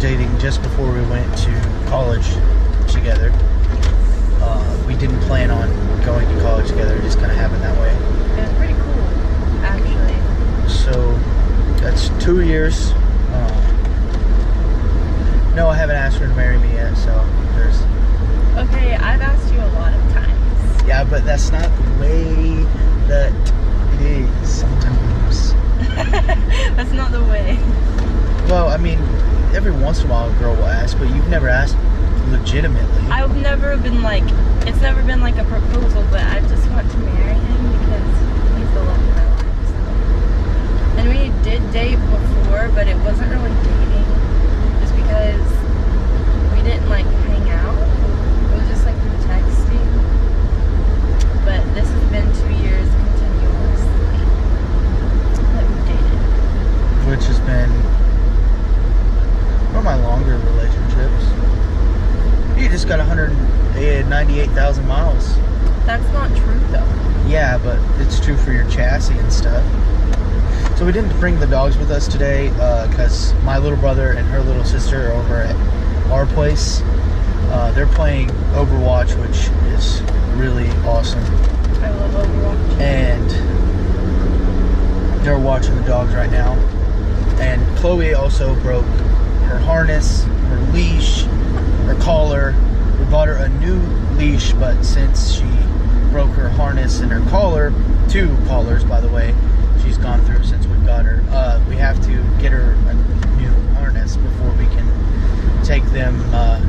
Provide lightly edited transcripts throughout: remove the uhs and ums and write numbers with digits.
dating just before we went to college together. We didn't plan on going to college together. It just kind of happened that way. It was pretty cool, actually. So that's 2 years. No, I haven't asked her to marry me yet, so there's... Okay, I've asked you a lot of times. Yeah, but that's not the way that it is sometimes. That's not the way. Well, I mean, every once in a while a girl will ask, but you've never asked legitimately. I've never been like, it's never been like a proposal, but I just want to marry him because he's the love of my life. So. And we did date before, but it wasn't really dating, just because we didn't like hang out. It was just like texting. But this has been 2 years continuously that we've dated. Which has been one of my longer relationships. You just got 198,000 miles. That's not true though. Yeah, but it's true for your chassis and stuff. So we didn't bring the dogs with us today because my little brother and her little sister are over at our place. They're playing Overwatch, which is really awesome. I love Overwatch. And they're watching the dogs right now. And Chloe also broke her harness, her leash, her collar. We bought her a new leash, but since she broke her harness and her collar, 2 collars by the way, she's gone through since we've got her, we have to get her a new harness before we can take them on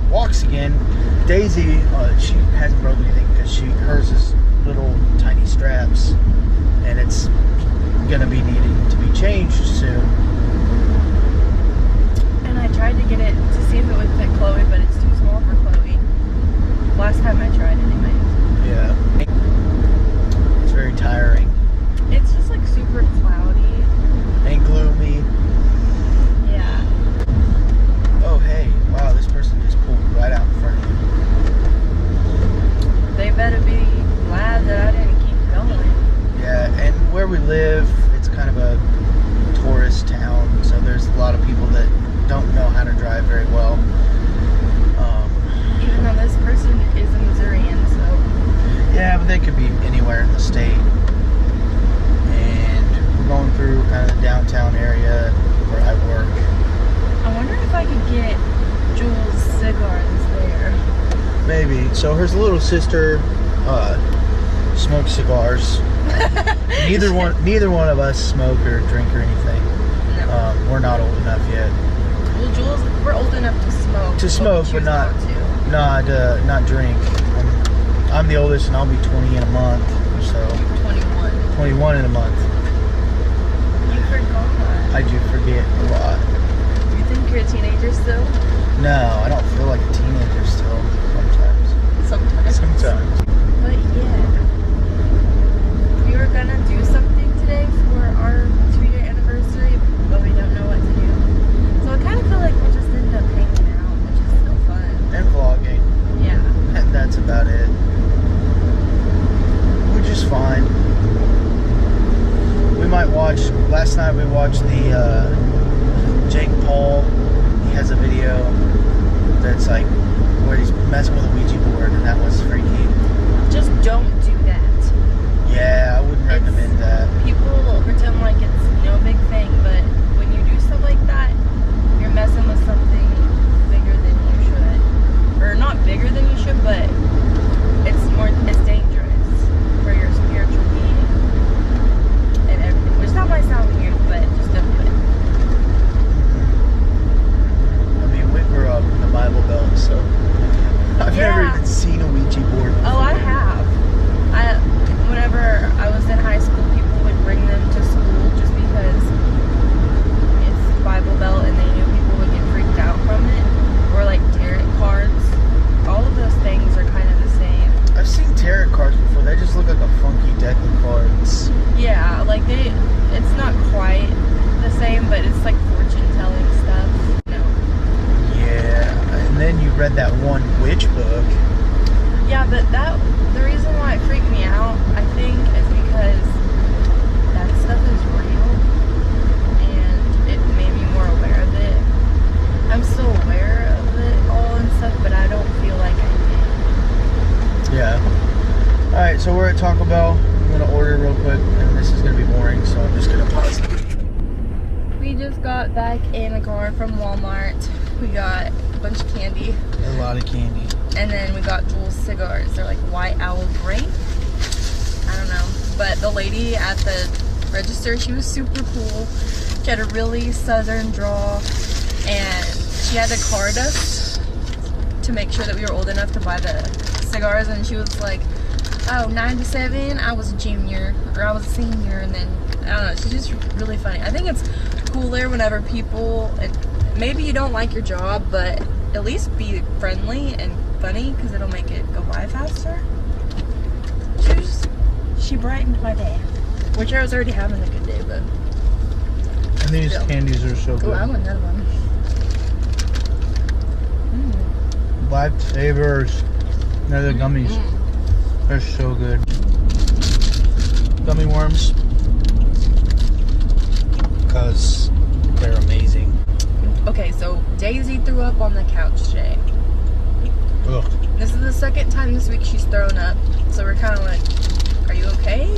walks again. Daisy, she hasn't broken anything because hers is little tiny straps, and it's gonna be needing to be changed soon. And I tried to get it to see if it would fit Chloe, but it's too small for Chloe. Last time I tried anyway. Yeah. It's very tiring. It's just like super cloudy. And gloomy. Yeah. Oh, hey. Wow, this person just pulled right out in front of you. They better be glad that I didn't keep going. Yeah, and where we live, it's kind of a tourist town, so there's a lot of people that don't know how to drive very well. Even though this person is a Missourian, so... Yeah, but they could be anywhere in the state. And we're going through kind of the downtown area where I work. I wonder if I could get Jules cigars there. Maybe. So her little sister smokes cigars. Neither one of us smoke or drink or anything. No. We're not old enough yet. Well, Jules, we're old enough to smoke. To smoke, but not drink. I'm the oldest, and I'll be 20 in a month. So 21 in a month. You forgot. I do forget a lot. You think you're a teenager still? No, I don't feel like a teenager still. Sometimes. But yeah, we were gonna do something today for our 2-year anniversary, but we don't know what to do. So I kind of feel like we'll just end up hanging out, which is still fun. And vlogging. Yeah. And that's about it. Which is fine. We might watch, last night we watched the Jake Paul. He has a video that's like where he's messing with a Ouija board, and that was freaky. Just don't do that. Yeah, I wouldn't recommend that. People pretend like it's no big thing, but when you do stuff like that, you're messing with something bigger than you should. Or not bigger than you should, but it's dangerous for your spiritual being and everything. Which that might sound weird, but just don't do it. I mean, we grew up in the Bible Belt, so I've never even seen a Ouija board before. Oh, I have. I quick, and this is gonna be boring, so I'm just gonna pause it. We just got back in the car from Walmart. We got a bunch of candy. A lot of candy. And then we got Jules cigars. They're like White Owl grape. I don't know. But the lady at the register, she was super cool. She had a really southern drawl, and she had to card us to make sure that we were old enough to buy the cigars. And she was like, oh, 9 to 7, I was a junior, or I was a senior. And then, I don't know, she's just really funny. I think it's cooler whenever people, maybe you don't like your job, but at least be friendly and funny, because it'll make it go by faster. She brightened my day, which I was already having a good day, but. And these candies are so good. Oh, I want another one. Lifesavers. They're the gummies. They're so good. Gummy worms. Because they're amazing. Okay, so Daisy threw up on the couch today. Ugh. This is the second time this week she's thrown up, so we're kind of like, are you okay?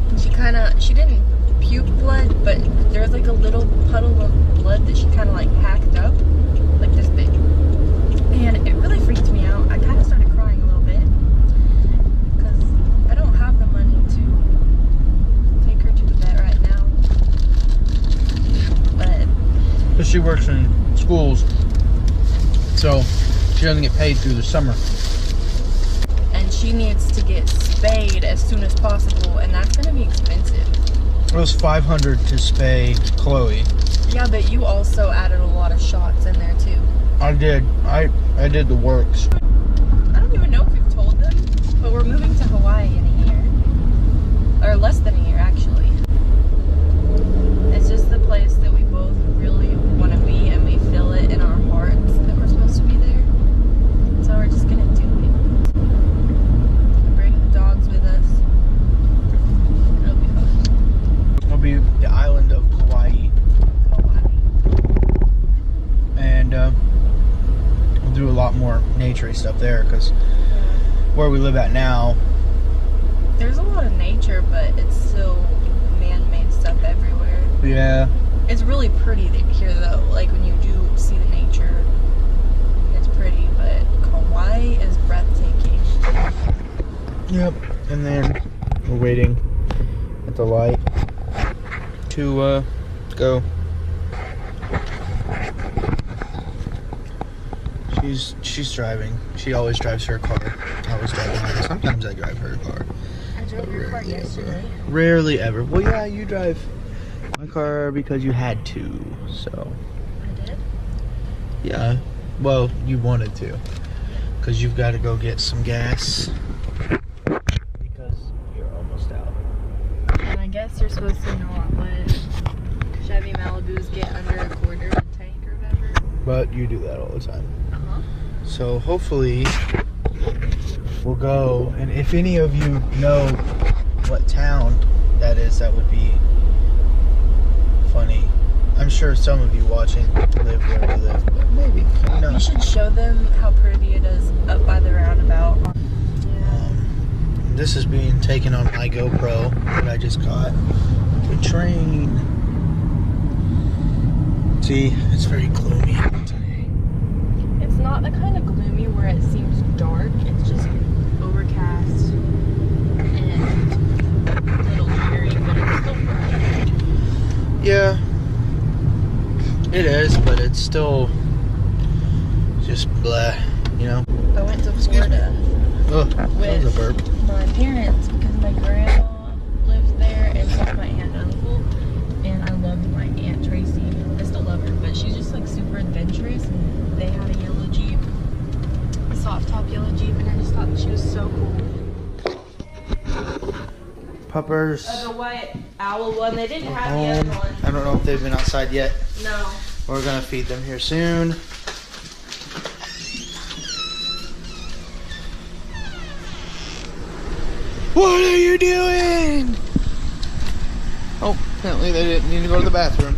And she didn't puke blood, but there's like a little puddle of blood that she kind of like hacked up, like this big. And it really freaked me out. I kind of started crying a little bit, because I don't have the money to take her to the vet right now. But she works in schools, so she doesn't get paid through the summer. And she needs to get spayed as soon as possible, and that's going to be expensive. It was $500 to spay Chloe. Yeah, but you also added a lot of shots in there too. I did. I did the works. I don't even know if we've told them, but we're moving to Hawaii in a year. Or less than a year, actually. It's just the place that we both really want to be, and we feel it in our hearts that we're supposed to be there. So we're just going to do it. Bring the dogs with us. It'll be fun. It'll be the island of Kauai. And we'll do a lot more nature stuff there, because where we live at now, there's a lot of nature, but it's still man-made stuff everywhere. yeah, It's really pretty here though, like when you do see the nature, it's pretty, but Kauai is breathtaking. yep. And then we're waiting at the light to go. She's driving. She always drives her car. I always drive mine. Sometimes I drive her car. I drove your car yesterday. Rarely ever. Well, yeah, you drive my car because you had to. So. I did? Yeah. Well, you wanted to, because you've got to go get some gas because you're almost out. And I guess you're supposed to not let Chevy Malibus get under a quarter of a tank or whatever. But you do that all the time. Uh-huh. So hopefully we'll go, and if any of you know what town that is, that would be funny. I'm sure some of you watching live where we live, but maybe, who knows? You should show them how pretty it is up by the roundabout. Yeah. This is being taken on my GoPro that I just got. The train. See, it's very gloomy today. It's not the kind of gloomy where it seems dark. It's just overcast and a little dreary, but it's still bright. Yeah, it is, but it's still just blah, you know? I went to Florida Oh, that was a burp. with my parents because my grandma lives there, and so my aunt and uncle. And I loved my Aunt Tracy. I still love her, but she's just like super adventurous. And they had a yellow Jeep, a soft top yellow Jeep, and I just thought that she was so cool. Puppers. The White Owl one, they didn't have the Home. other one. I don't know if they've been outside yet. No. We're gonna feed them here soon. What are you doing? Oh, apparently they didn't need to go to the bathroom.